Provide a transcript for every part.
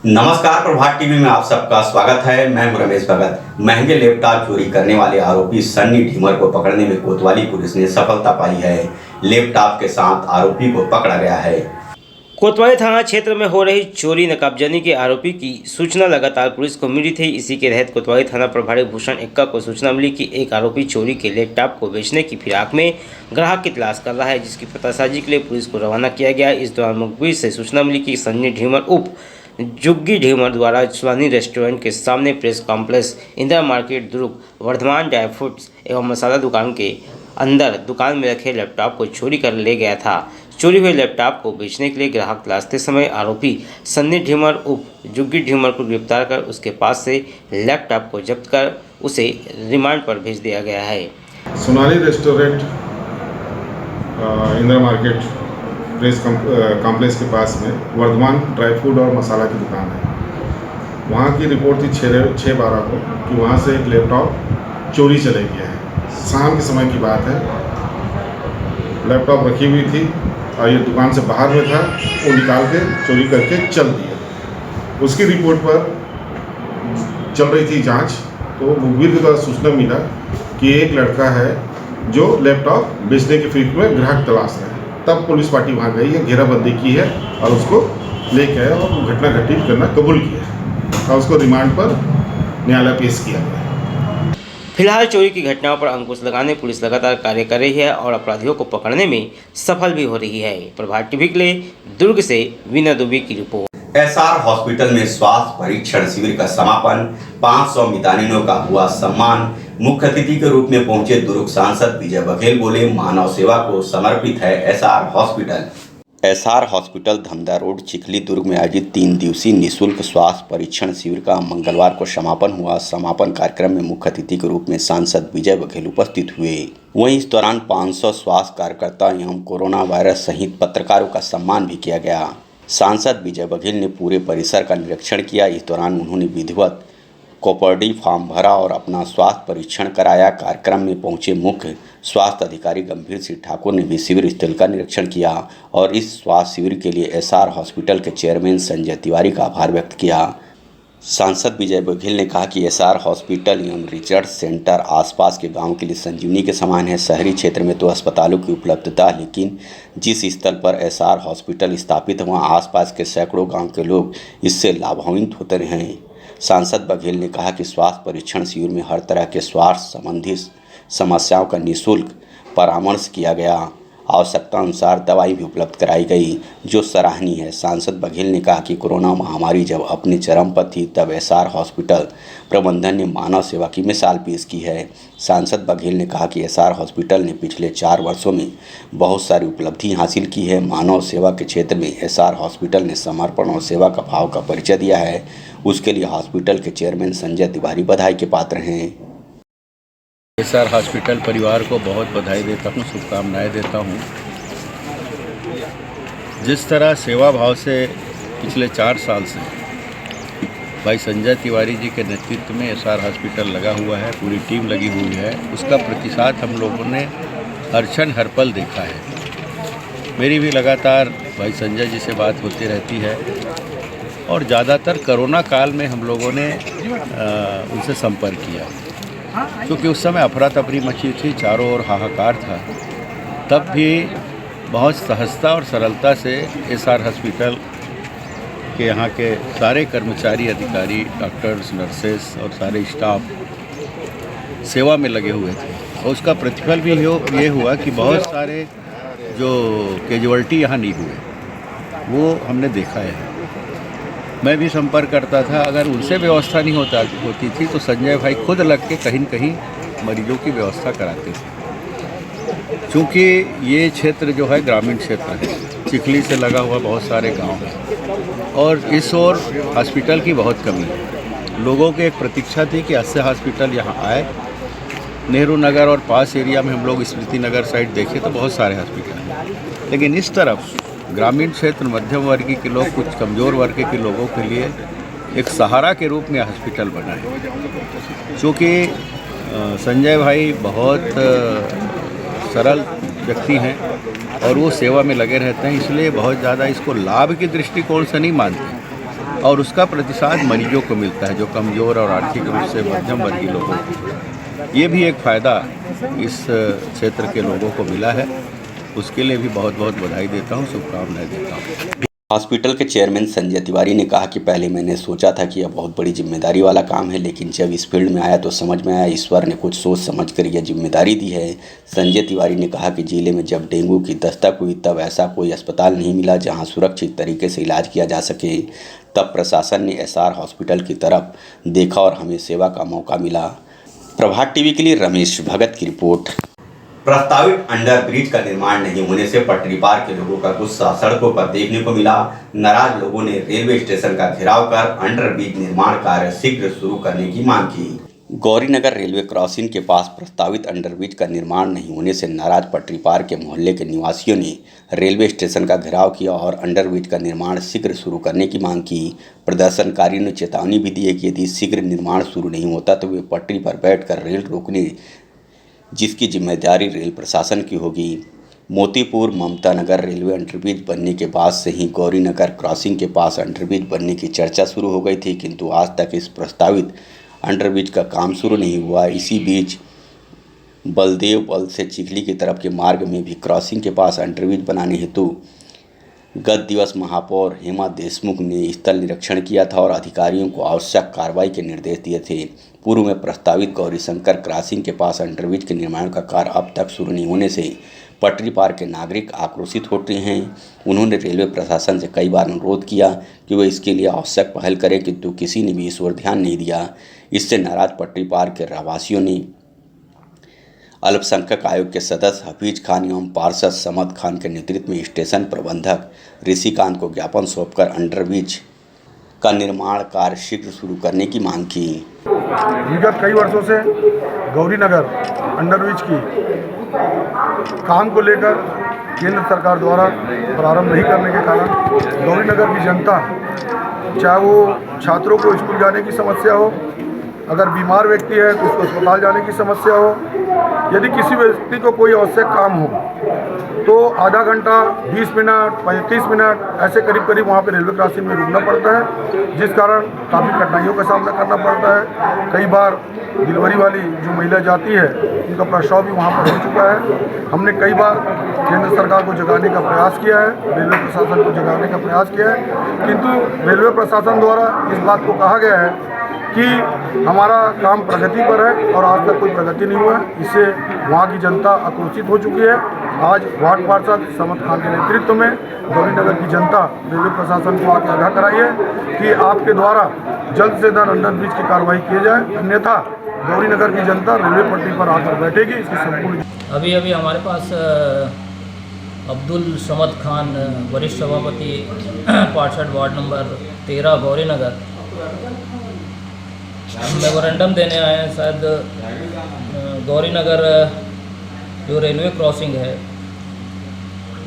नमस्कार, प्रभात टीवी में आप सबका स्वागत है। मैं हूं रमेश भगत। महंगे लैपटॉप चोरी करने वाले आरोपी सन्नी ढीमर को पकड़ने में कोतवाली पुलिस ने सफलता पाई है। लैपटॉप के साथ आरोपी को पकड़ा गया है। कोतवाली थाना क्षेत्र में हो रही चोरी नकाबजनी के आरोपी की सूचना लगातार पुलिस को मिली थी। इसी के तहत कोतवाली थाना प्रभारी भूषण एक्का को सूचना मिली कि एक आरोपी चोरी के लैपटॉप को बेचने की फिराक में ग्राहक की तलाश कर रहा है, जिसकी पतासाजी के लिए पुलिस को रवाना किया गया। इस दौरान मुखबिर से सूचना मिली कि सन्नी ढीमर उप जुग्गी ढीमर द्वारा स्वानी रेस्टोरेंट के सामने प्रेस कॉम्प्लेक्स, इंदिरा मार्केट, दुर्ग, वर्धमान ड्राई फ्रूट्स एवं मसाला दुकान के अंदर दुकान में रखे लैपटॉप को चोरी कर ले गया था। चोरी हुए लैपटॉप को बेचने के लिए ग्राहक तलाशते समय आरोपी सन्नी ढीमर उप जुग्गी ढीमर को गिरफ्तार कर उसके पास से लैपटॉप को जब्त कर उसे रिमांड पर भेज दिया गया है। Sonali restaurant, Indira market, press complex के पास में वर्धमान ड्राई फ्रूट और मसाला की दुकान है। वहाँ की रिपोर्ट थी 6/12 को कि वहाँ से एक लैपटॉप चोरी चले गया है। शाम के समय की बात है। लैपटॉप रखी हुई थी और ये दुकान से बाहर में था, वो निकाल के चोरी करके चल दिया। उसकी रिपोर्ट पर चल रही थी जांच, तो मुखबिर के द्वारा सूचना मिला कि एक लड़का है जो लैपटॉप बेचने के फिक्र में ग्राहक तलाश रहा है। तब पुलिस पार्टी वहाँ गई है, घेराबंदी की है और उसको लेके आए और घटना घटित करना कबूल किया है और उसको रिमांड पर न्यायालय पेश किया गया। फिलहाल चोरी की घटनाओं पर अंकुश लगाने पुलिस लगातार कार्य कर रही है और अपराधियों को पकड़ने में सफल भी हो रही है। प्रभात टीवी के लिए दुर्ग से वीना दुबे की रिपोर्ट। एसआर हॉस्पिटल में स्वास्थ्य परीक्षण शिविर का समापन, 500 मितानिनों का हुआ सम्मान। मुख्य अतिथि के रूप में पहुंचे दुर्ग सांसद विजय बघेल बोले, मानव सेवा को समर्पित है SR hospital. SR hospital Dhamda road, Chikhli, Durg में आयोजित 3 दिवसीय निःशुल्क स्वास्थ्य परीक्षण शिविर का मंगलवार को समापन हुआ। समापन कार्यक्रम में मुख्य अतिथि के रूप में सांसद विजय बघेल उपस्थित हुए। वहीं इस दौरान 500 स्वास्थ्य कार्यकर्ता एवं कोरोना वायरस सहित पत्रकारों का सम्मान भी किया गया। सांसद विजय बघेल ने पूरे परिसर का निरीक्षण किया। इस दौरान उन्होंने विधिवत कोपर्डी फॉर्म भरा और अपना स्वास्थ्य परीक्षण कराया। कार्यक्रम में पहुंचे मुख्य स्वास्थ्य अधिकारी गंभीर सिंह ठाकुर ने भी शिविर स्थल का निरीक्षण किया और इस स्वास्थ्य शिविर के लिए एसआर हॉस्पिटल के चेयरमैन संजय तिवारी का आभार व्यक्त किया। सांसद विजय बघेल ने कहा कि एसआर हॉस्पिटल एवं रिसर्च सेंटर आसपास के गांव के लिए संजीवनी के समान है। शहरी क्षेत्र में तो अस्पतालों की उपलब्धता, लेकिन जिस स्थल पर एसआर हॉस्पिटल स्थापित है वहाँ आसपास के सैकड़ों गांव के लोग इससे लाभान्वित होते रहे हैं। सांसद बघेल ने कहा कि स्वास्थ्य परीक्षण शिविर में हर तरह के स्वास्थ्य संबंधी समस्याओं का निःशुल्क परामर्श किया गया। आवश्यकता अनुसार दवाई भी उपलब्ध कराई गई, जो सराहनीय है। सांसद बघेल ने कहा कि कोरोना महामारी जब अपने चरम पर थी तब एसआर हॉस्पिटल प्रबंधन ने मानव सेवा की मिसाल पेश की है। सांसद बघेल ने कहा कि एसआर हॉस्पिटल ने पिछले 4 वर्षों में बहुत सारी उपलब्धि हासिल की है। मानव सेवा के क्षेत्र में एसआर हॉस्पिटल ने समर्पण और सेवा का भाव का परिचय दिया है। उसके लिए हॉस्पिटल के चेयरमैन संजय तिवारी बधाई के पात्र हैं। एसआर हॉस्पिटल परिवार को बहुत बधाई देता हूँ, शुभकामनाएं देता हूँ। जिस तरह सेवा भाव से पिछले 4 साल से भाई संजय तिवारी जी के नेतृत्व में एसआर हॉस्पिटल लगा हुआ है, पूरी टीम लगी हुई है, उसका प्रतिसाद हम लोगों ने हर क्षण हर पल देखा है। मेरी भी लगातार भाई संजय जी से बात होती रहती है और ज़्यादातर कोरोना काल में हम लोगों ने उनसे संपर्क किया, क्योंकि उस समय अफरा तफरी मची थी, चारों ओर हाहाकार था। तब भी बहुत सहजता और सरलता से एसआर हॉस्पिटल के यहाँ के सारे कर्मचारी, अधिकारी, डॉक्टर्स, नर्सेस और सारे स्टाफ सेवा में लगे हुए थे और उसका प्रतिफल भी ये हुआ कि बहुत सारे जो कैजुअल्टी यहाँ नहीं हुए वो हमने देखा है। मैं भी संपर्क करता था, अगर उनसे व्यवस्था नहीं होती थी तो संजय भाई खुद लग के कहीं न कहीं मरीजों की व्यवस्था कराते थे। क्योंकि ये क्षेत्र जो है ग्रामीण क्षेत्र है, चिखली से लगा हुआ बहुत सारे गांव हैं और इस ओर हॉस्पिटल की बहुत कमी है। लोगों की एक प्रतीक्षा थी कि अस्से हॉस्पिटल यहाँ आए। नेहरू नगर और पास एरिया में हम लोग स्मृति नगर साइड देखे तो बहुत सारे हॉस्पिटल हैं, लेकिन इस तरफ ग्रामीण क्षेत्र, मध्यम वर्गीय के लोग, कुछ कमज़ोर वर्ग के लोगों के लिए एक सहारा के रूप में हॉस्पिटल बना है। क्योंकि संजय भाई बहुत सरल व्यक्ति हैं और वो सेवा में लगे रहते हैं, इसलिए बहुत ज़्यादा इसको लाभ की दृष्टिकोण से नहीं मानते, और उसका प्रतिसाद मरीजों को मिलता है, जो कमज़ोर और आर्थिक रूप से मध्यम वर्गीय लोगों को। ये भी एक फ़ायदा इस क्षेत्र के लोगों को मिला है, उसके लिए भी बहुत बहुत बधाई देता हूँ, शुभकामनाएं देता हूँ। हॉस्पिटल के चेयरमैन संजय तिवारी ने कहा कि पहले मैंने सोचा था कि यह बहुत बड़ी जिम्मेदारी वाला काम है, लेकिन जब इस फील्ड में आया तो समझ में आया ईश्वर ने कुछ सोच समझकर यह जिम्मेदारी दी है। संजय तिवारी ने कहा कि जिले में जब डेंगू की दस्तक हुई तब ऐसा कोई अस्पताल नहीं मिला जहां सुरक्षित तरीके से इलाज किया जा सके। तब प्रशासन ने एसआर हॉस्पिटल की तरफ देखा और हमें सेवा का मौका मिला। प्रभात टीवी के लिए रमेश भगत की रिपोर्ट। प्रस्तावित अंडर ब्रिज का निर्माण नहीं होने से पटरी पार के लोगों का गुस्सा सड़कों पर देखने को मिला। नाराज लोगों ने रेलवे स्टेशन का घेराव कर अंडर ब्रिज निर्माण कार्य शीघ्र शुरू करने की मांग की। गौरीनगर रेलवे क्रॉसिंग के पास प्रस्तावित अंडर ब्रिज का निर्माण नहीं होने से नाराज पटरी पार के मोहल्ले के निवासियों ने रेलवे स्टेशन का घेराव किया और अंडर ब्रिज का निर्माण शीघ्र शुरू करने की मांग की। प्रदर्शनकारियों ने चेतावनी भी दी है कि यदि शीघ्र निर्माण शुरू नहीं होता तो वे पटरी पर बैठकर रेल रोकने, जिसकी जिम्मेदारी रेल प्रशासन की होगी। मोतीपुर ममता नगर रेलवे अंडरब्रिज बनने के बाद से ही गौरीनगर क्रॉसिंग के पास अंडरब्रिज बनने की चर्चा शुरू हो गई थी, किंतु आज तक इस प्रस्तावित अंडरब्रिज का काम शुरू नहीं हुआ। इसी बीच बलदेव बल से चिखली की तरफ के मार्ग में भी क्रॉसिंग के पास अंडरब्रिज बनाने हेतु गत दिवस महापौर हेमा देशमुख ने स्थल निरीक्षण किया था और अधिकारियों को आवश्यक कार्रवाई के निर्देश दिए थे। पूर्व में प्रस्तावित गौरीशंकर क्रॉसिंग के पास अंडरब्रिज के निर्माण का कार्य अब तक शुरू नहीं होने से पटरी पार के नागरिक आक्रोशित होते हैं। उन्होंने रेलवे प्रशासन से कई बार अनुरोध किया कि वह इसके लिए आवश्यक पहल करें, किंतु किसी ने भी इस ओर ध्यान नहीं दिया। इससे नाराज पटरी पार के रहवासियों ने अल्पसंख्यक आयोग के सदस्य हफीज खान एवं पार्षद समद खान के नेतृत्व में स्टेशन प्रबंधक ऋषिकांत को ज्ञापन सौंपकर अंडरब्रिज का निर्माण कार्य शीघ्र शुरू करने की मांग की। विगत कई वर्षों से गौरीनगर अंडरब्रिज की काम को लेकर केंद्र सरकार द्वारा प्रारंभ नहीं करने के कारण गौरीनगर की जनता, चाहे वो छात्रों को स्कूल जाने की समस्या हो, अगर बीमार व्यक्ति है तो उसको अस्पताल जाने की समस्या हो, यदि किसी व्यक्ति को कोई आवश्यक काम हो तो आधा घंटा, 20 मिनट, 35 मिनट ऐसे करीब करीब वहाँ पे रेलवे क्रॉसिंग में रुकना पड़ता है, जिस कारण काफ़ी कठिनाइयों का सामना करना पड़ता है। कई बार डिलीवरी वाली जो महिला जाती है उनका प्रसव भी वहाँ पर हो चुका है। हमने कई बार केंद्र सरकार को जगाने का प्रयास किया है, रेलवे प्रशासन को जगाने का प्रयास किया है, किंतु रेलवे प्रशासन द्वारा इस बात को कहा गया है कि हमारा काम प्रगति पर है और आज तक कोई प्रगति नहीं हुआ है। इससे वहाँ की जनता आक्रोशित हो चुकी है। आज वार्ड पार्षद समद खान के नेतृत्व में गौरीनगर की जनता रेलवे प्रशासन को आगे आगाह कराई है कि आपके द्वारा जल्द से जल्द अंडरब्रिज की कार्रवाई की जाए, अन्यथा गौरीनगर की जनता रेलवे पटरी पर आकर बैठेगी। इसकी संपूर्ण अभी हमारे पास अब्दुल समद खान, वरिष्ठ सभापति पार्षद वार्ड नंबर 13 गौरीनगर, मेमोरेंडम देने आए हैं। शायद गौरीनगर जो रेलवे क्रॉसिंग है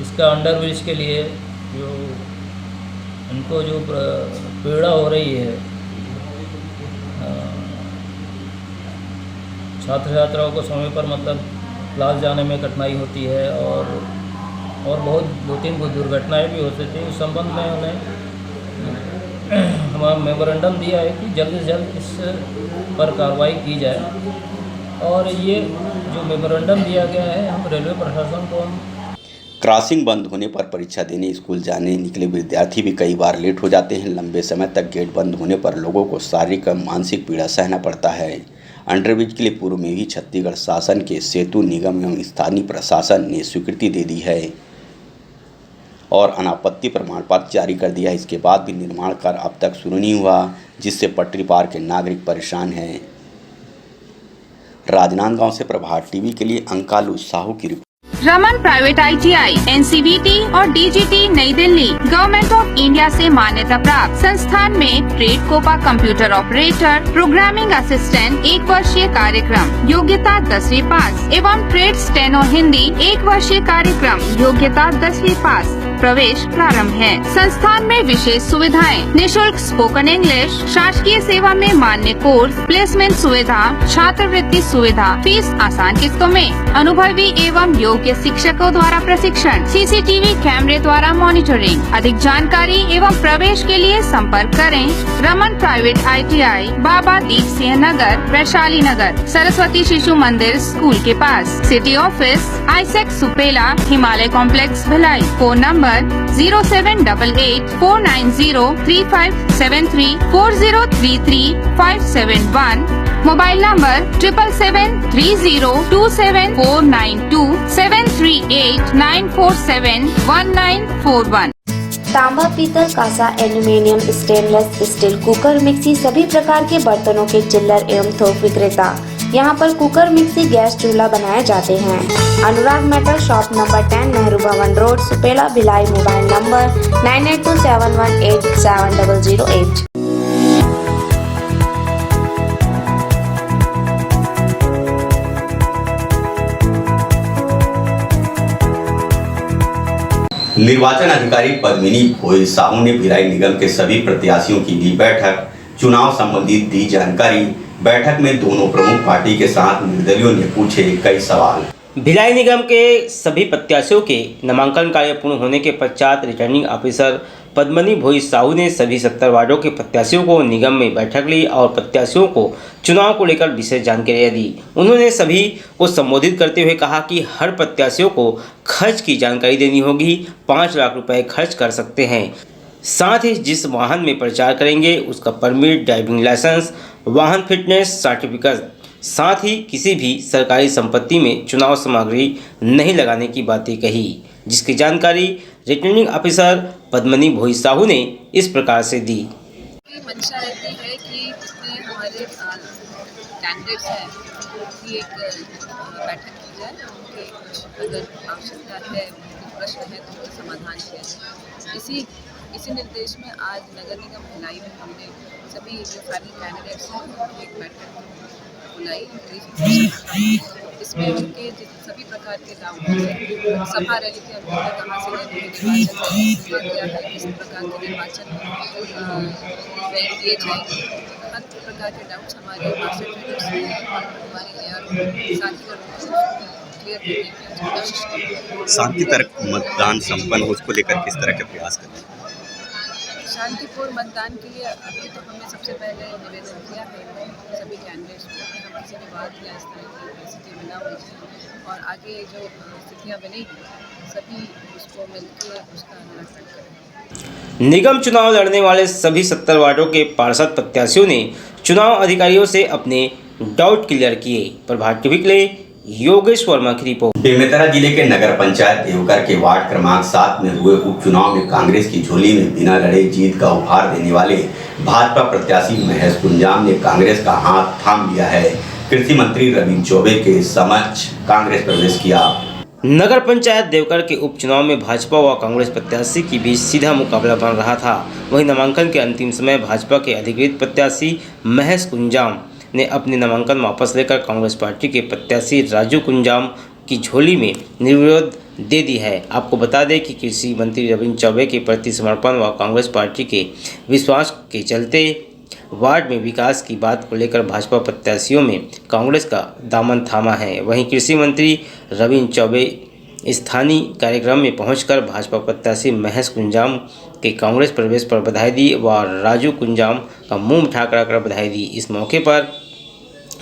इसका अंडरब्रिज के लिए जो इनको जो पीड़ा हो रही है, छात्र छात्राओं को समय पर मतलब क्लास जाने में कठिनाई होती है और बहुत 2-3 दुर्घटनाएं भी होती थी। उस संबंध में उन्हें हमारा मेमोरेंडम दिया है कि जल्द से जल्द इस पर कार्रवाई की जाए और ये जो मेमोरेंडम दिया गया है हम रेलवे प्रशासन को क्रॉसिंग बंद होने पर परीक्षा देने स्कूल जाने निकले विद्यार्थी भी कई बार लेट हो जाते हैं। लंबे समय तक गेट बंद होने पर लोगों को शारीरिक और मानसिक पीड़ा सहना पड़ता है। अंडरब्रिज के लिए पूर्व में भी छत्तीसगढ़ शासन के सेतु निगम एवं स्थानीय प्रशासन ने स्वीकृति दे दी है और अनापत्ति प्रमाण पत्र जारी कर दिया है। इसके बाद भी निर्माण कार्य अब तक शुरू नहीं हुआ, जिससे पटरी पार के नागरिक परेशान हैं। राजनांदगांव से प्रभात टीवी के लिए अंकालू साहू की report. Raman private ITI, NCVT और DGT नई दिल्ली गवर्नमेंट ऑफ इंडिया से मान्यता प्राप्त संस्थान में trade COPA computer operator, programming assistant 1 वर्षीय कार्यक्रम, योग्यता 10वीं पास एवं ट्रेड स्टेनो हिंदी 1 वर्षीय कार्यक्रम, योग्यता 10वीं पास। प्रवेश प्रारंभ है। संस्थान में विशेष सुविधाएं, निशुल्क स्पोकन इंग्लिश, शासकीय सेवा में मान्य कोर्स, प्लेसमेंट सुविधा, छात्रवृत्ति सुविधा, फीस आसान किस्तों में, अनुभवी एवं योग्य शिक्षकों द्वारा प्रशिक्षण, सीसीटीवी कैमरे द्वारा मॉनिटरिंग। अधिक जानकारी एवं प्रवेश के लिए संपर्क करें Raman private ITI, Baba Deep Singh Nagar, Vaishali Nagar, Saraswati Shishu Mandir school के पास, सिटी ऑफिस आइसेक Supela, Himalaya complex Bhilai. Phone number 0788 490 3573 4033 571, mobile number 7773027492 738 947 1941। तांबा, पीतल, कांसा, aluminium, stainless steel, cooker, mixie सभी प्रकार के बर्तनों के चिल्लर एवं थोक विक्रेता। यहाँ पर कुकर, मिक्सी, गैस चूल्हा बनाए जाते हैं। अनुराग मेटल शॉप नंबर 10, नेहरू भवन road, Supela, Bhilai. Mobile number 9827187008। निर्वाचन अधिकारी पद्मिनी भोई साहू ने भिलाई निगम के सभी प्रत्याशियों की ली बैठक। चुनाव संबंधी दी जानकारी। बैठक में दोनों प्रमुख पार्टी के साथ निर्दलियों ने पूछे कई सवाल। भिलाई निगम के सभी प्रत्याशियों के नामांकन कार्य पूर्ण होने के पश्चात रिटर्निंग ऑफिसर पद्मिनी भोई साहू ने सभी 70 वार्डों के प्रत्याशियों को निगम में बैठक ली और प्रत्याशियों को चुनाव को लेकर विशेष जानकारियाँ दी। उन्होंने सभी को संबोधित करते हुए कहा कि हर प्रत्याशियों को खर्च की जानकारी देनी होगी। 5 लाख रुपए खर्च कर सकते हैं। साथ ही जिस वाहन में प्रचार करेंगे उसका परमिट, ड्राइविंग लाइसेंस, वाहन फिटनेस सर्टिफिकेट, साथ ही किसी भी सरकारी संपत्ति में चुनाव सामग्री नहीं लगाने की बातें कही, जिसकी जानकारी रिटर्निंग ऑफिसर पद्मिनी भोई साहू ने इस प्रकार से दी। मंशा रहती है कि जितने हमारे कैंडिडेट्स हैं उनकी एक बैठक की जाए, उनके अगर आवश्यकता है, प्रश्न है तो उसका समाधान किया जाए। इसी निर्देश में आज नगर निगम भिलाई में हमने सभी जो फाइनल कैंडिडेट्स हैं उनकी एक बैठक बुलाई। इसमें उनके सभी प्रकार के डाउट हैं, सभा रैली के अंतर्गत कहाँ से निर्वाचन किया गया है, किस प्रकार के निर्वाचन किए जाएंगे, हर प्रकार के डाउट्स हमारे मास्टर ट्रेडर्स हैं और हमारे ARO साथी और क्लियर करने की कोशिश की। शांतिपूर्ण मतदान संपन्न हो, उसको लेकर किस तरह के प्रयास करें? शांतिपूर्ण मतदान के लिए अभी तो हमने सबसे पहले निवेदन किया है सभी कैंडिडेट्स को कि हम किसी भी बात या इस तरह की स्थिति में ना हो जाए और आगे जो स्थितियाँ बनेगी सभी उसको मिलकर उसका निराकरण करें। निगम चुनाव लड़ने वाले सभी 70 वार्डों के पार्षद प्रत्याशियों ने चुनाव अधिकारियों से अपने डाउट क्लियर किए। प्रभात टीवी के लिए योगेश वर्मा की रिपोर्ट। बेमेतरा जिले के नगर पंचायत देवकर के वार्ड क्रमांक 7 में हुए उपचुनाव में कांग्रेस की झोली में बिना लड़े जीत का उपहार देने वाले भाजपा प्रत्याशी महेश कुंजाम ने कांग्रेस का हाथ थाम लिया है। कृषि मंत्री रविंद्र चौबे के समक्ष कांग्रेस प्रवेश किया। नगर पंचायत देवकर के उपचुनाव में भाजपा व कांग्रेस प्रत्याशी के बीच सीधा मुकाबला बन रहा था। वहीं नामांकन के अंतिम समय भाजपा के अधिकृत प्रत्याशी महेश कुंजाम ने अपने नामांकन वापस लेकर कांग्रेस पार्टी के प्रत्याशी राजू कुंजाम की झोली में निर्विरोध दे दी है। आपको बता दें कि कृषि मंत्री रविंद्र चौबे के प्रति समर्पण व कांग्रेस पार्टी के विश्वास के चलते वार्ड में विकास की बात को लेकर भाजपा प्रत्याशियों में कांग्रेस का दामन थामा है। वहीं कृषि मंत्री रविंद्र चौबे स्थानीय कार्यक्रम में पहुंचकर भाजपा प्रत्याशी महेश कुंजाम के कांग्रेस प्रवेश पर बधाई दी व राजू कुंजाम का मुंह उठा कर बधाई दी। इस मौके पर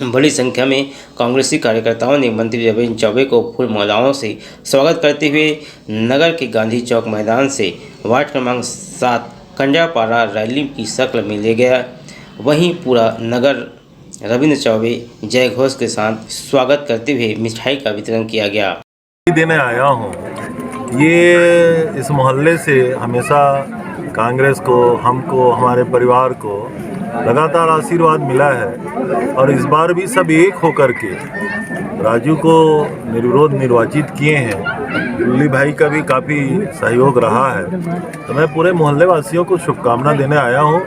बड़ी संख्या में कांग्रेसी कार्यकर्ताओं ने मंत्री रविंद्र चौबे को फूल मालाओं से स्वागत करते हुए नगर के गांधी चौक मैदान से वार्ड क्रमांक 7 कंडापाड़ा रैली की शक्ल में ले गया। वहीं पूरा नगर रविंद्र चौबे जय घोष के साथ स्वागत करते हुए मिठाई का वितरण किया गया। देने आया हूँ, ये इस मोहल्ले से हमेशा कांग्रेस को, हमको, हमारे परिवार को लगातार आशीर्वाद मिला है और इस बार भी सब एक होकर के राजू को निर्विरोध निर्वाचित किए हैं। लुल्ली भाई का भी काफ़ी सहयोग रहा है, तो मैं पूरे मोहल्ले वासियों को शुभकामना देने आया हूं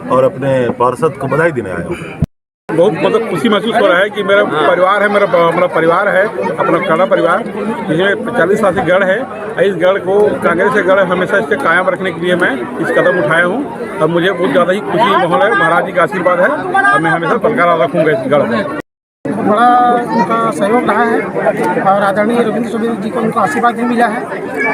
और अपने पार्षद को बधाई देने आया हूं। बहुत मतलब खुशी महसूस हो रहा है कि मेरा परिवार है, मेरा परिवार है, अपना कड़ा परिवार, जिसमें 40 साल से गढ़ है। इस गढ़ को, कांग्रेस के गढ़ हमेशा इसके कायम रखने के लिए मैं इस कदम उठाया हूँ और मुझे बहुत ज़्यादा ही खुशी माहौल है। महाराज जी का आशीर्वाद है और मैं हमेशा बरकरार रखूँगा इस गढ़ में। बड़ा उनका सहयोग रहा है और आदरणीय रविंद्र चौबे जी को उनका आशीर्वाद भी मिला है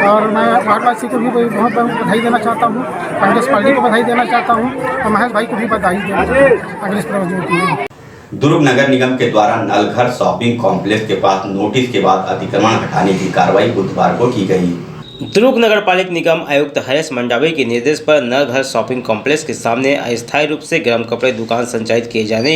और मैं वार्डवासी को भी बहुत बहुत बधाई देना चाहता हूँ, कांग्रेस पार्टी को बधाई देना चाहता हूँ और महेश भाई को भी बधाई देना चाहता हूँ कांग्रेस प्रवक्ता। दुर्ग नगर निगम के द्वारा नलघर शॉपिंग कॉम्प्लेक्स के पास नोटिस के बाद अतिक्रमण हटाने की कार्रवाई बुधवार को की गई। दुर्ग नगर पालिक निगम आयुक्त हरेश मंडावी के निर्देश पर नलघर शॉपिंग कॉम्प्लेक्स के सामने अस्थायी रूप से गर्म कपड़े दुकान संचालित किए जाने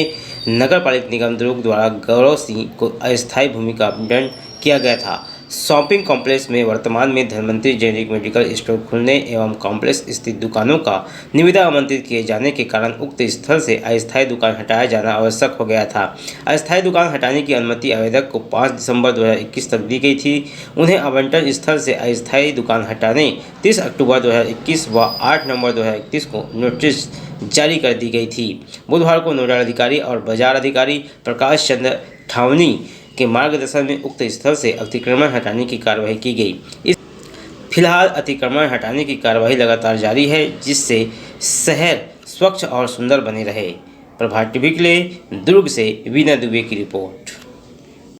नगर पालिक निगम दुर्ग द्वारा गौरव सिंह को अस्थायी भूमि का आवंटन किया गया था। शॉपिंग कॉम्प्लेक्स में वर्तमान में धनवंतरी जेनेरिक मेडिकल स्टोर खुलने एवं कॉम्प्लेक्स स्थित दुकानों का निविदा आमंत्रित किए जाने के कारण उक्त स्थल से अस्थायी दुकान हटाया जाना आवश्यक हो गया था। अस्थायी दुकान हटाने की अनुमति आवेदक को 5 दिसंबर 2021 तक दी गई थी। उन्हें आवंटन स्थल से अस्थायी दुकान हटाने 30 अक्टूबर 2021 व 8 नवंबर 2021 को नोटिस जारी कर दी गई थी। बुधवार को नोडल अधिकारी और बाजार अधिकारी प्रकाश चंद्र ठावनी के मार्गदर्शन में उक्त स्थल से अतिक्रमण हटाने की कार्रवाई की गई। फिलहाल अतिक्रमण हटाने की कार्रवाई लगातार जारी है, जिससे शहर स्वच्छ और सुंदर बने रहे। प्रभात टीवी के लिए दुर्ग से वीना दुबे की रिपोर्ट।